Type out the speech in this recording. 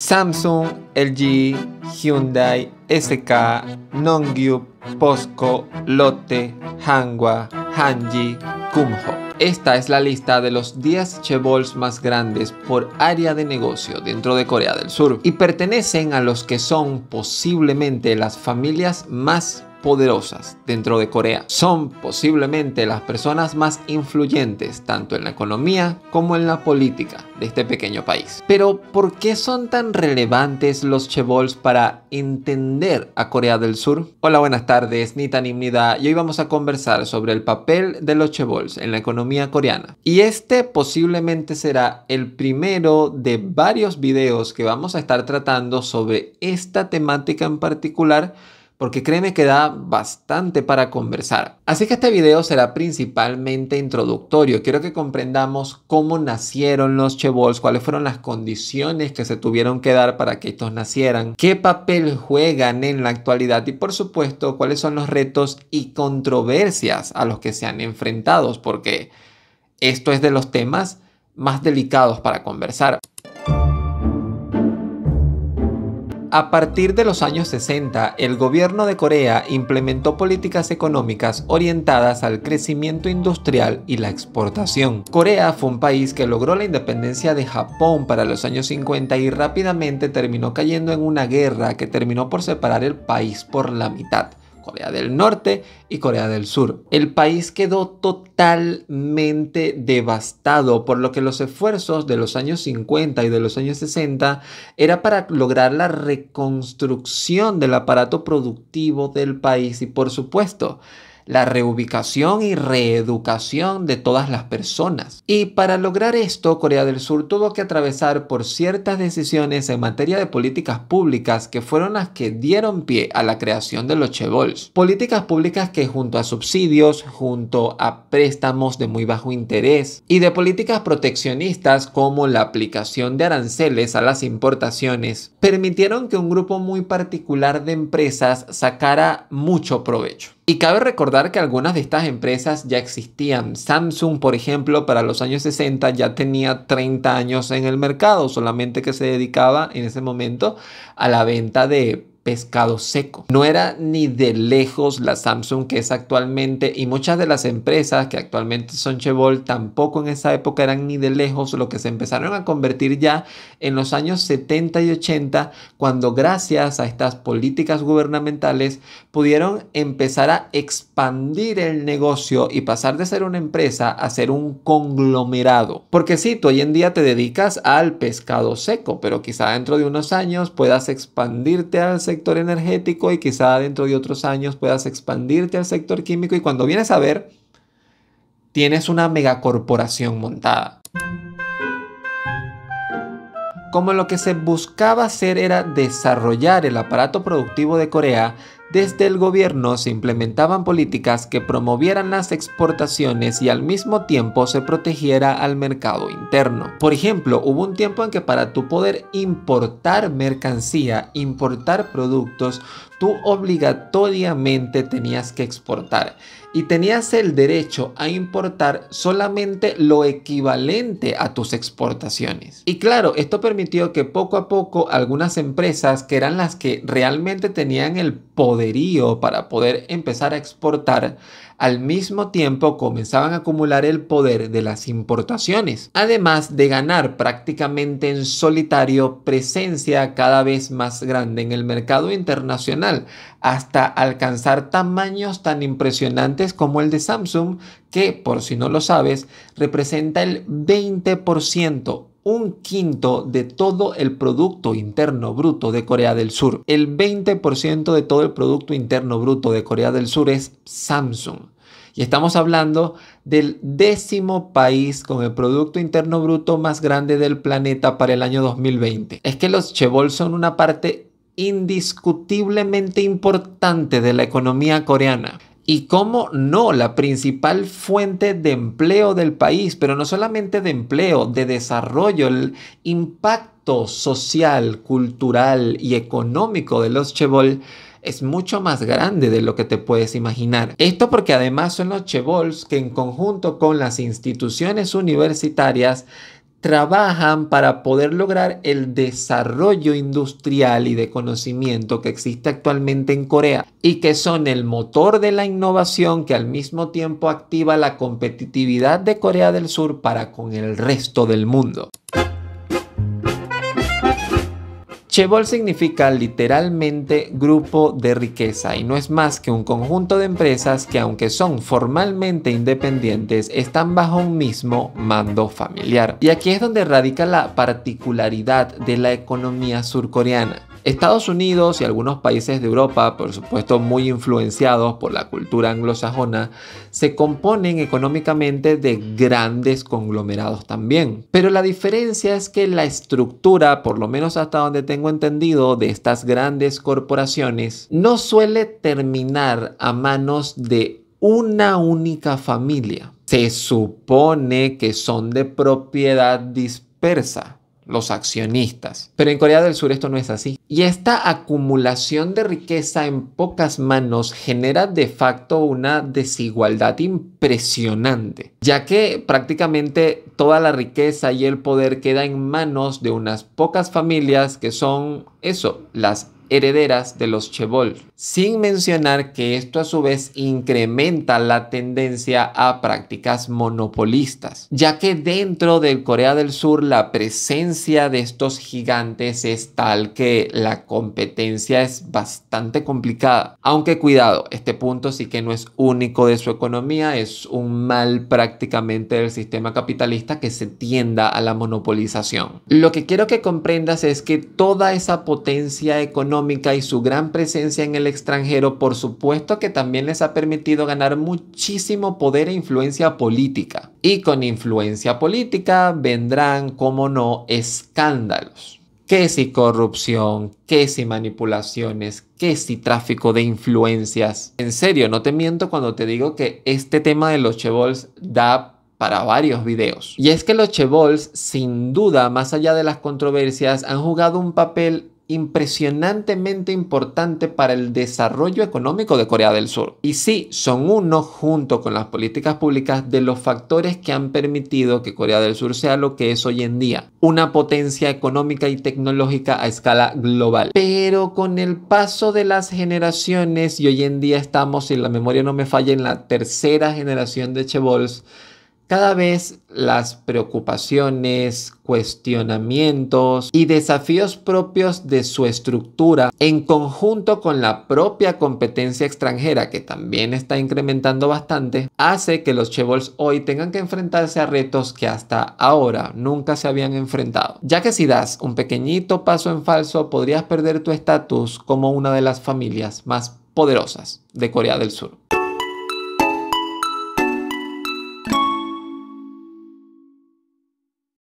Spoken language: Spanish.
Samsung, LG, Hyundai, SK, Nongyu, POSCO, Lotte, Hanwha, Hanji, Kumho. Esta es la lista de los 10 chaebols más grandes por área de negocio dentro de Corea del Sur y pertenecen a los que son posiblemente las familias más poderosas dentro de Corea. Son posiblemente las personas más influyentes tanto en la economía como en la política de este pequeño país. Pero ¿por qué son tan relevantes los chaebols para entender a Corea del Sur? Hola, buenas tardes, Nitanimnida, y hoy vamos a conversar sobre el papel de los chaebols en la economía coreana. Y este posiblemente será el primero de varios videos que vamos a estar tratando sobre esta temática en particular, porque créeme que da bastante para conversar. Así que este video será principalmente introductorio. Quiero que comprendamos cómo nacieron los chaebols, cuáles fueron las condiciones que se tuvieron que dar para que estos nacieran, qué papel juegan en la actualidad y por supuesto cuáles son los retos y controversias a los que se han enfrentado, porque esto es de los temas más delicados para conversar. A partir de los años 60, el gobierno de Corea implementó políticas económicas orientadas al crecimiento industrial y la exportación. Corea fue un país que logró la independencia de Japón para los años 50 y rápidamente terminó cayendo en una guerra que terminó por separar el país por la mitad. Corea del Norte y Corea del Sur. El país quedó totalmente devastado, por lo que los esfuerzos de los años 50 y de los años 60 era para lograr la reconstrucción del aparato productivo del país y, por supuesto, la reubicación y reeducación de todas las personas. Y para lograr esto, Corea del Sur tuvo que atravesar por ciertas decisiones en materia de políticas públicas que fueron las que dieron pie a la creación de los chaebols. Políticas públicas que junto a subsidios, junto a préstamos de muy bajo interés y de políticas proteccionistas como la aplicación de aranceles a las importaciones, permitieron que un grupo muy particular de empresas sacara mucho provecho. Y cabe recordar que algunas de estas empresas ya existían. Samsung, por ejemplo, para los años 60 ya tenía 30 años en el mercado, solamente que se dedicaba en ese momento a la venta de pescado seco. No era ni de lejos la Samsung que es actualmente, y muchas de las empresas que actualmente son chaebol tampoco en esa época eran ni de lejos lo que se empezaron a convertir ya en los años 70 y 80, cuando gracias a estas políticas gubernamentales pudieron empezar a expandir el negocio y pasar de ser una empresa a ser un conglomerado. Porque sí, tú hoy en día te dedicas al pescado seco, pero quizá dentro de unos años puedas expandirte al sector energético y quizá dentro de otros años puedas expandirte al sector químico y cuando vienes a ver, tienes una megacorporación montada. Como lo que se buscaba hacer era desarrollar el aparato productivo de Corea, desde el gobierno se implementaban políticas que promovieran las exportaciones y al mismo tiempo se protegiera al mercado interno. Por ejemplo, hubo un tiempo en que para tú poder importar mercancía, importar productos, tú obligatoriamente tenías que exportar. Y tenías el derecho a importar solamente lo equivalente a tus exportaciones. Y claro, esto permitió que poco a poco algunas empresas que eran las que realmente tenían el poderío para poder empezar a exportar, al mismo tiempo comenzaban a acumular el poder de las importaciones, además de ganar prácticamente en solitario presencia cada vez más grande en el mercado internacional, hasta alcanzar tamaños tan impresionantes como el de Samsung, que, por si no lo sabes, representa el 20%, un quinto de todo el Producto Interno Bruto de Corea del Sur. El 20% de todo el Producto Interno Bruto de Corea del Sur es Samsung. Y estamos hablando del 10º país con el Producto Interno Bruto más grande del planeta para el año 2020. Es que los chaebols son una parte indiscutiblemente importante de la economía coreana. Y cómo no, la principal fuente de empleo del país, pero no solamente de empleo, de desarrollo, el impacto social, cultural y económico de los chaebol es mucho más grande de lo que te puedes imaginar. Esto porque además son los chaebols que en conjunto con las instituciones universitarias trabajan para poder lograr el desarrollo industrial y de conocimiento que existe actualmente en Corea y que son el motor de la innovación que al mismo tiempo activa la competitividad de Corea del Sur para con el resto del mundo. Chaebol significa literalmente grupo de riqueza y no es más que un conjunto de empresas que, aunque son formalmente independientes, están bajo un mismo mando familiar. Y aquí es donde radica la particularidad de la economía surcoreana. Estados Unidos y algunos países de Europa, por supuesto muy influenciados por la cultura anglosajona, se componen económicamente de grandes conglomerados también. Pero la diferencia es que la estructura, por lo menos hasta donde tengo entendido, de estas grandes corporaciones, no suele terminar a manos de una única familia. Se supone que son de propiedad dispersa, los accionistas. Pero en Corea del Sur esto no es así. Y esta acumulación de riqueza en pocas manos genera de facto una desigualdad impresionante, ya que prácticamente toda la riqueza y el poder queda en manos de unas pocas familias que son las herederas de los chaebol, sin mencionar que esto a su vez incrementa la tendencia a prácticas monopolistas, ya que dentro del Corea del Sur la presencia de estos gigantes es tal que la competencia es bastante complicada. Aunque cuidado, este punto sí que no es único de su economía, es un mal prácticamente del sistema capitalista que se tienda a la monopolización. Lo que quiero que comprendas es que toda esa potencia económica y su gran presencia en el extranjero, por supuesto que también les ha permitido ganar muchísimo poder e influencia política. Y con influencia política vendrán, como no, escándalos. ¿Qué si corrupción? ¿Qué si manipulaciones? ¿Qué si tráfico de influencias? En serio, no te miento cuando te digo que este tema de los chaebols da para varios videos. Y es que los chaebols, sin duda, más allá de las controversias, han jugado un papel impresionantemente importante para el desarrollo económico de Corea del Sur. Y sí, son uno, junto con las políticas públicas, de los factores que han permitido que Corea del Sur sea lo que es hoy en día, una potencia económica y tecnológica a escala global. Pero con el paso de las generaciones, y hoy en día estamos, si la memoria no me falla, en la tercera generación de chaebols, cada vez las preocupaciones, cuestionamientos y desafíos propios de su estructura, en conjunto con la propia competencia extranjera, que también está incrementando bastante, hace que los chaebols hoy tengan que enfrentarse a retos que hasta ahora nunca se habían enfrentado. Ya que si das un pequeñito paso en falso, podrías perder tu estatus como una de las familias más poderosas de Corea del Sur.